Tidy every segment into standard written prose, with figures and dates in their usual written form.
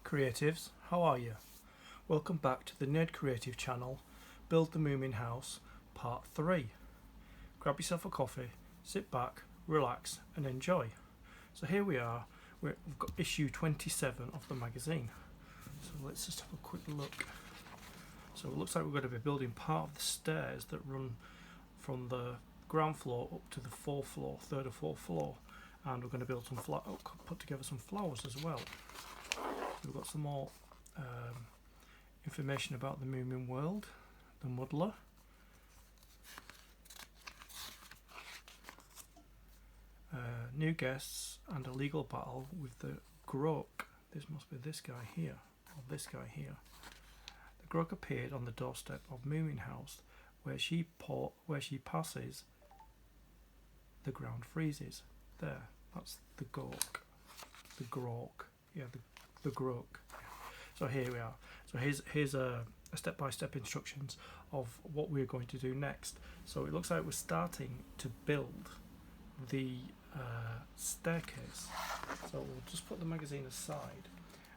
Creatives, how are you? Welcome back to the Nerd Creative channel, Build the Moomin House, Part 3. Grab yourself a coffee, sit back, relax and enjoy. So here we are, we've got issue 27 of the magazine. So let's just have a quick look. So it looks like we're going to be building part of the stairs that run from the ground floor up to the third or fourth floor. And we're going to build some put together some flowers as well. So we've got some more information about the Moomin world, the muddler, new guests, and a legal battle with the Grok. This must be this guy here, or this guy here. The Grok appeared on the doorstep of Moomin House, where she passes. The ground freezes. There, that's the Grok. The Grok. Yeah, the Grok. So here we are. So here's a step-by-step instructions of what we're going to do next. So it looks like we're starting to build the staircase. So we'll just put the magazine aside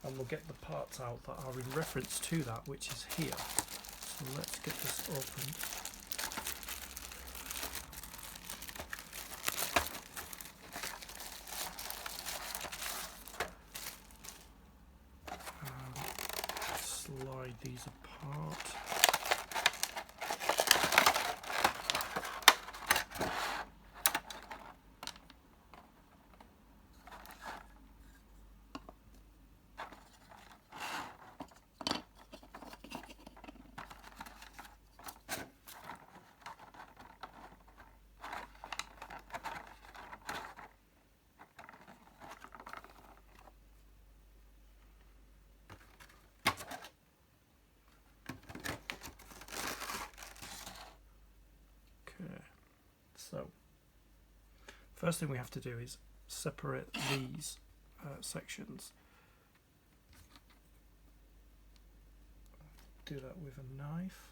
and we'll get the parts out that are in reference to that, which is here. So let's get this opened. Slide these apart. So, first thing we have to do is separate these sections. Do that with a knife.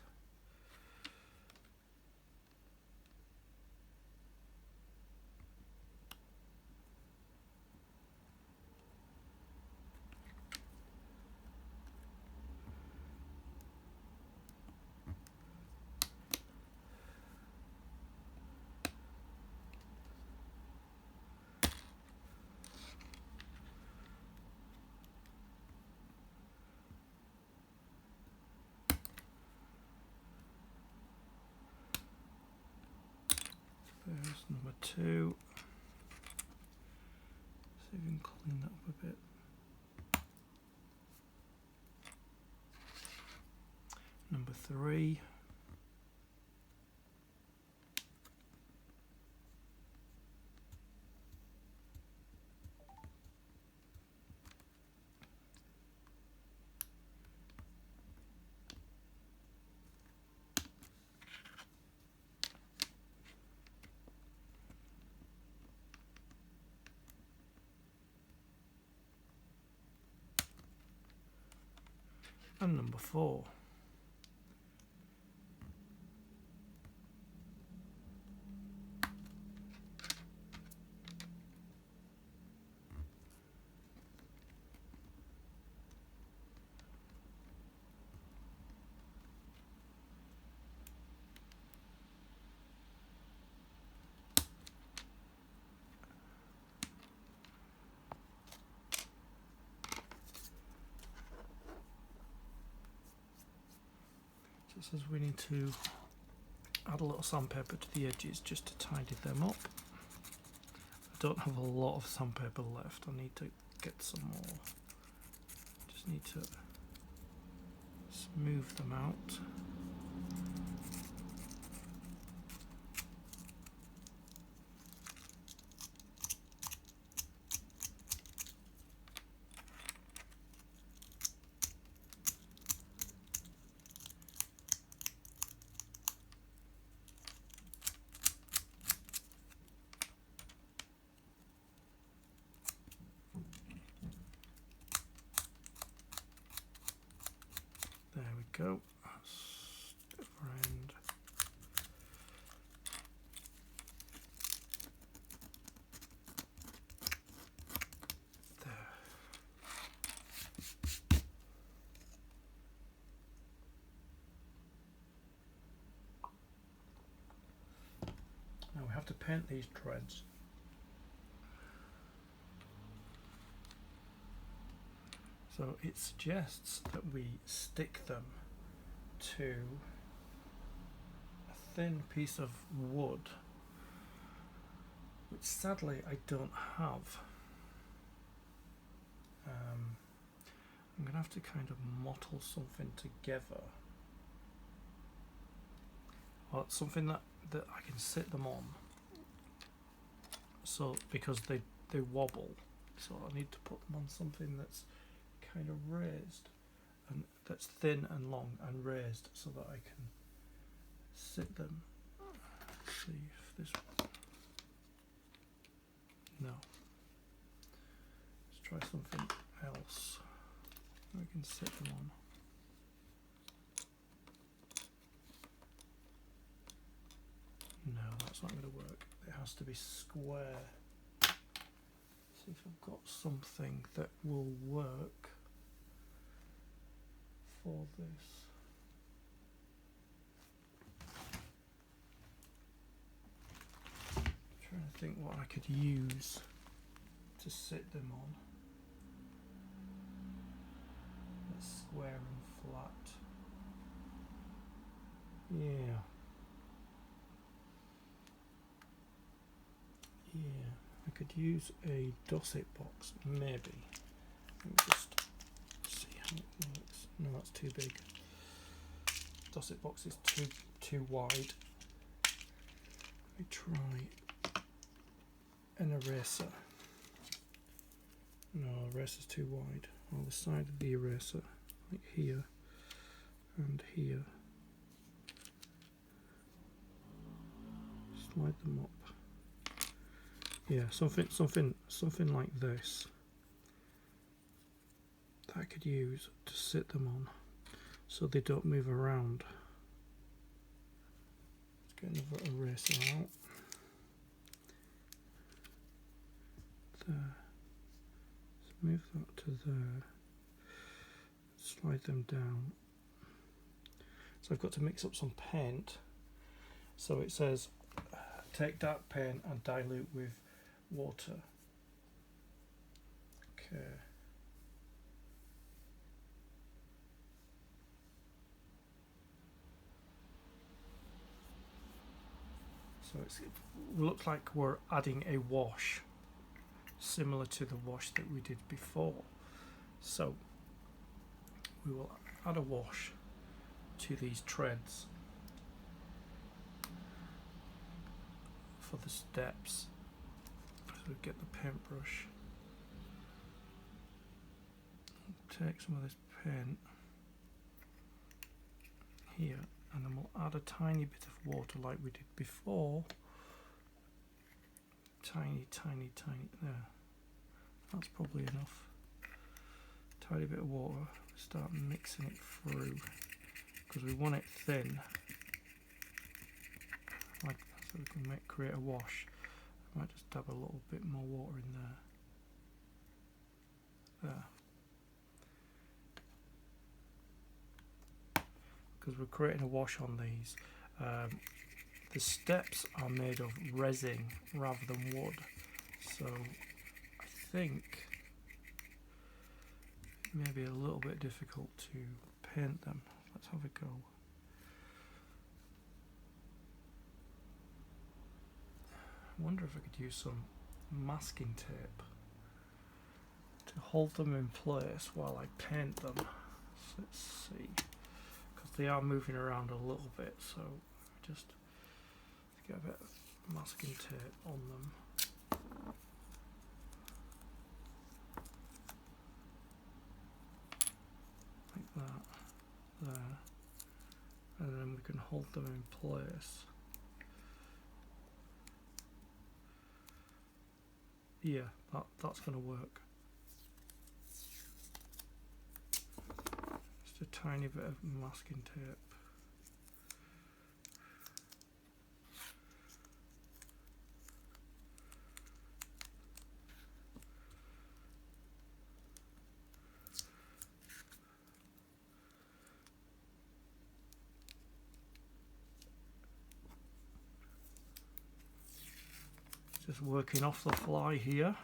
There's number 2. See if we can clean that up a bit. Number 3. And number 4. It says we need to add a little sandpaper to the edges just to tidy them up. I don't have a lot of sandpaper left. I need to get some more. Just need to smooth them out. There we go. Friend. There. have to paint these treads. So it suggests that we stick them to a thin piece of wood, which sadly I don't have. I'm going to have to kind of mottle something together, or something that I can sit them on, so because they wobble, so I need to put them on something that's kind of raised, and that's thin and long and raised, so that I can sit them. Let's see if this, no, let's try something else we can sit them on. No, that's not going to work. It has to be square. See if I've got something that will work for this. I'm trying to think what I could use to sit them on. That's square and flat. Yeah. Yeah, I could use a Dosset box, maybe. Let me just see how it works. No, that's too big. Dosset box is too wide. Let me try an eraser. No, eraser's too wide. On the side of the eraser, like here and here. Slide them up. Yeah, something like this that I could use to sit them on, so they don't move around. Let's get another eraser out. There. Let's move that to there. Slide them down. So I've got to mix up some paint. So it says take dark paint and dilute with water. Okay. So it looks like we're adding a wash, similar to the wash that we did before. So we will add a wash to these treads for the steps. So get the paintbrush, take some of this paint here, and then we'll add a tiny bit of water like we did before. Tiny, there. That's probably enough. Tiny bit of water. Start mixing it through, because we want it thin, like so we can create a wash. I might just dab a little bit more water in there. Because we're creating a wash on these. The steps are made of resin rather than wood, so I think it may be a little bit difficult to paint them. Let's have a go. I wonder if I could use some masking tape to hold them in place while I paint them. So let's see, because they are moving around a little bit, so just get a bit of masking tape on them. Like that, there, and then we can hold them in place. Yeah, that's going to work. Just a tiny bit of masking tape. Just working off the fly here.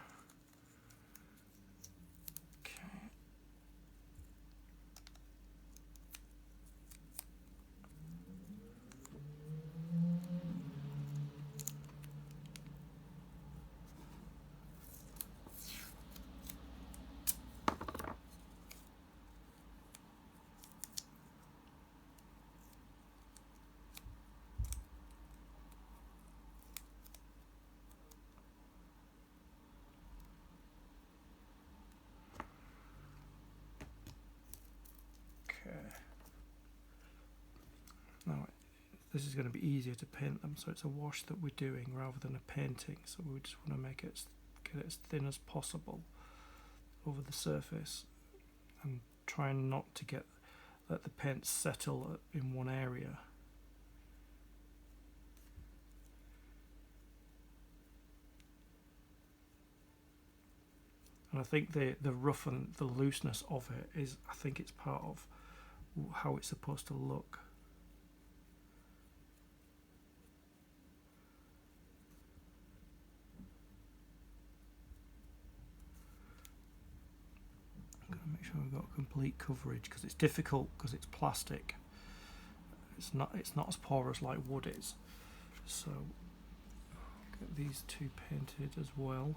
Now this is going to be easier to paint them, so it's a wash that we're doing rather than a painting, so we just want to make it, get it as thin as possible over the surface and trying not to let the paint settle in one area. And I think the rough and the looseness of it is, I think it's part of how it's supposed to look. I'm going to make sure we've got complete coverage, because it's difficult because it's plastic. It's not as porous like wood is. So get these two painted as well.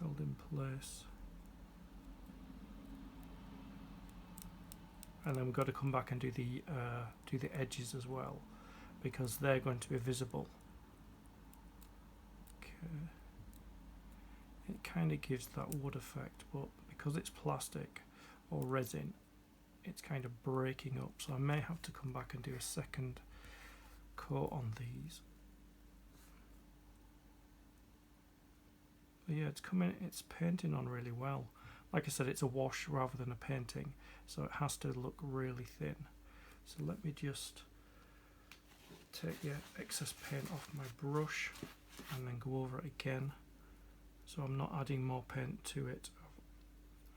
Held in place, and then we've got to come back and do the edges as well, because they're going to be visible. Okay, it kind of gives that wood effect, but because it's plastic or resin, it's kind of breaking up, so I may have to come back and do a second coat on these. But yeah, it's painting on really well. Like I said, it's a wash rather than a painting, so it has to look really thin. So let me just take the excess paint off my brush and then go over it again, so I'm not adding more paint to it,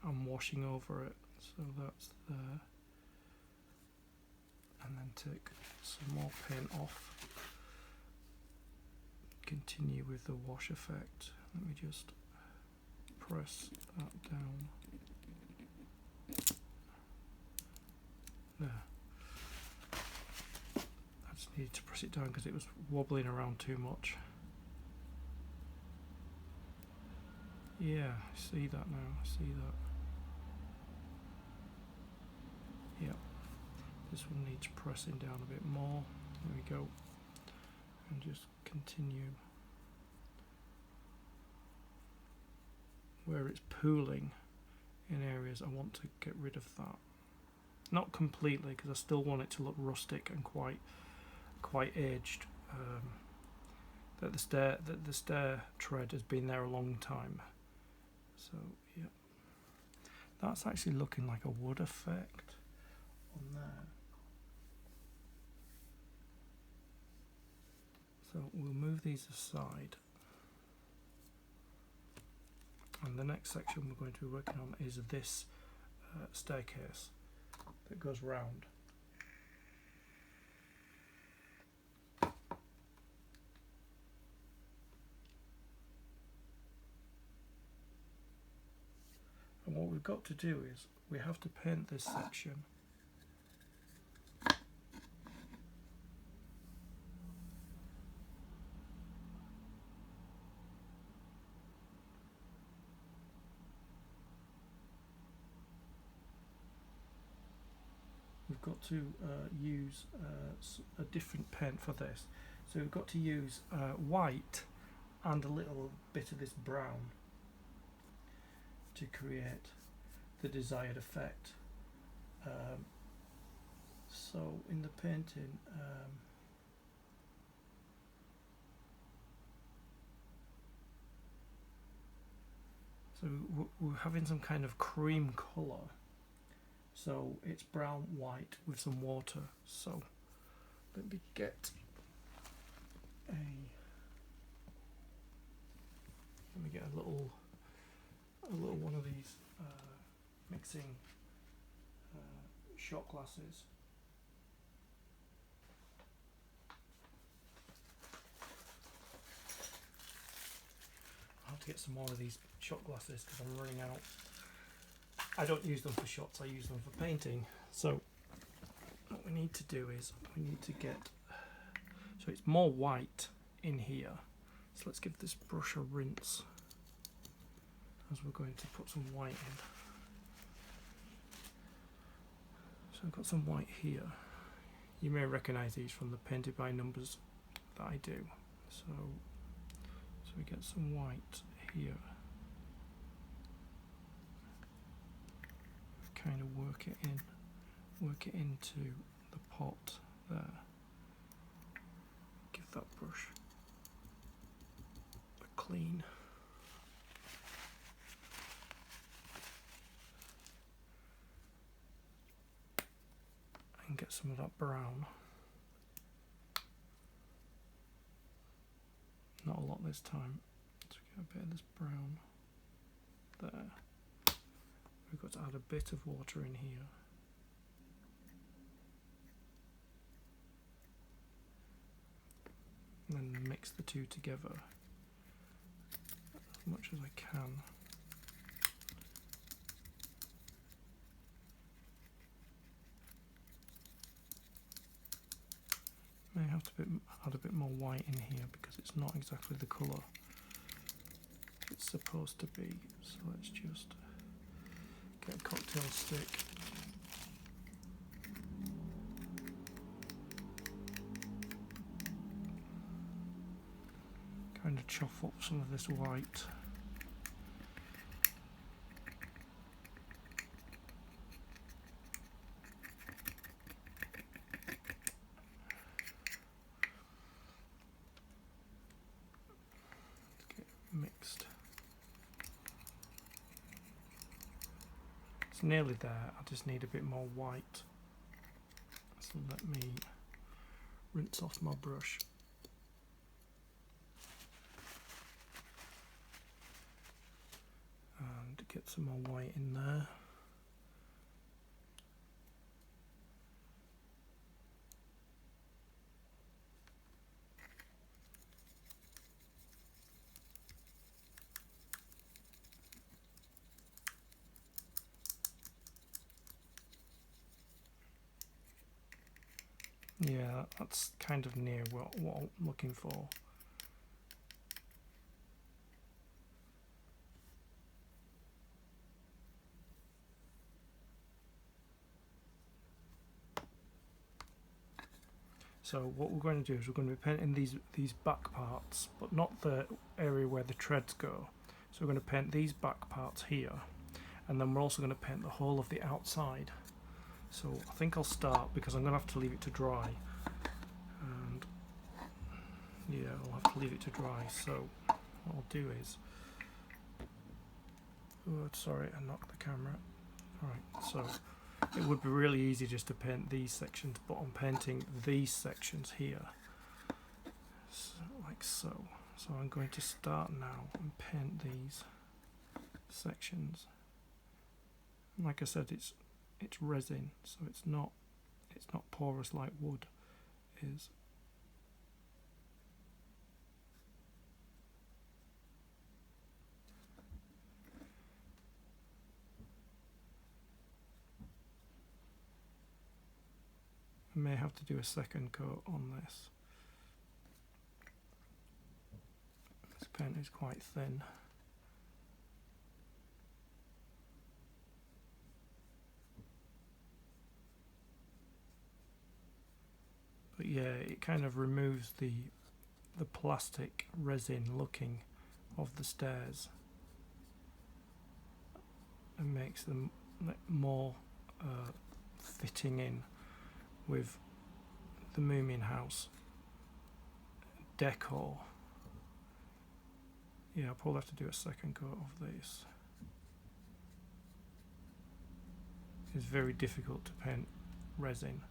I'm washing over it. So that's there, and then take some more paint off, continue with the wash effect. Let me just press that down. There. I just needed to press it down because it was wobbling around too much. Yeah, I see that now, I see that. Yep, this one needs pressing down a bit more. There we go. And just continue. Where it's pooling in areas, I want to get rid of that. Not completely, because I still want it to look rustic and quite aged. That the stair tread has been there a long time. So yeah, that's actually looking like a wood effect on there. So we'll move these aside. And the next section we're going to be working on is this staircase that goes round. And what we've got to do is we have to paint this section. We've got to use a different paint for this. So we've got to use white and a little bit of this brown to create the desired effect. So in the painting, so we're having some kind of cream colour. So it's brown white with some water. So let me get a little one of these mixing shot glasses. to get some more of these shot glasses because I'm running out. I don't use them for shots, I use them for painting. So what we need to do is we need to get, so it's more white in here. So let's give this brush a rinse as we're going to put some white in. So I've got some white here. You may recognise these from the painted by numbers that I do. So we get some white here. Kind of work it into the pot there. Give that brush a clean. And get some of that brown. Not a lot this time. So get a bit of this brown there. We've got to add a bit of water in here. And then mix the two together as much as I can. May have to add a bit more white in here because it's not exactly the colour it's supposed to be. So let's just get a cocktail stick. Kind of chop up some of this white. Mixed. It's nearly there, I just need a bit more white. So let me rinse off my brush. And get some more white in there. Yeah, that's kind of near what I'm looking for. So what we're going to do is we're going to be painting these back parts, but not the area where the treads go. So we're going to paint these back parts here, and then we're also going to paint the whole of the outside. So I think I'll start, because I'm going to have to leave it to dry. And yeah, I'll have to leave it to dry. So what I'll do is, oh, sorry, I knocked the camera. Alright, so it would be really easy just to paint these sections, but I'm painting these sections here, so, like so. So I'm going to start now and paint these sections. And like I said, it's resin, so it's not porous like wood is. I may have to do a second coat on this. This paint is quite thin. But yeah, it kind of removes the plastic resin looking of the stairs and makes them more fitting in with the Moomin house decor. Yeah, I'll probably have to do a second coat of this. It's very difficult to paint resin.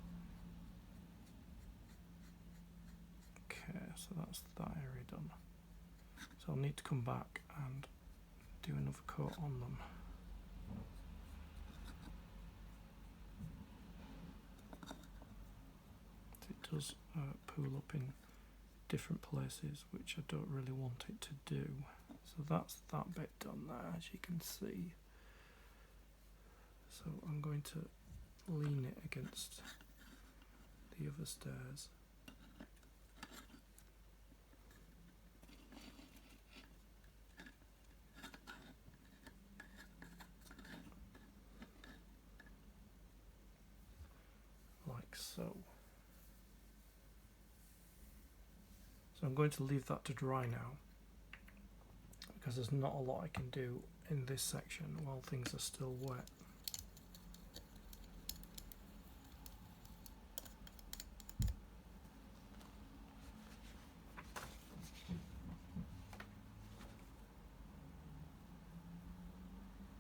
Okay, so that's that area done. So I'll need to come back and do another coat on them. It does pool up in different places, which I don't really want it to do. So that's that bit done there, as you can see. So I'm going to lean it against the other stairs. Like so. So I'm going to leave that to dry now, because there's not a lot I can do in this section while things are still wet.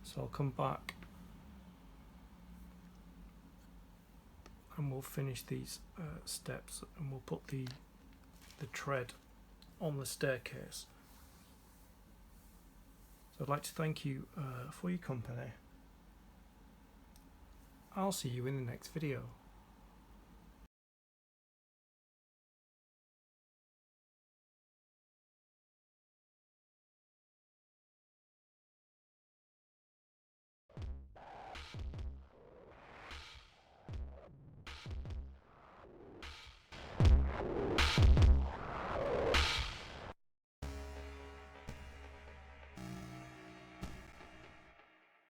So I'll come back and we'll finish these steps, and we'll put the tread on the staircase. So I'd like to thank you for your company. I'll see you in the next video.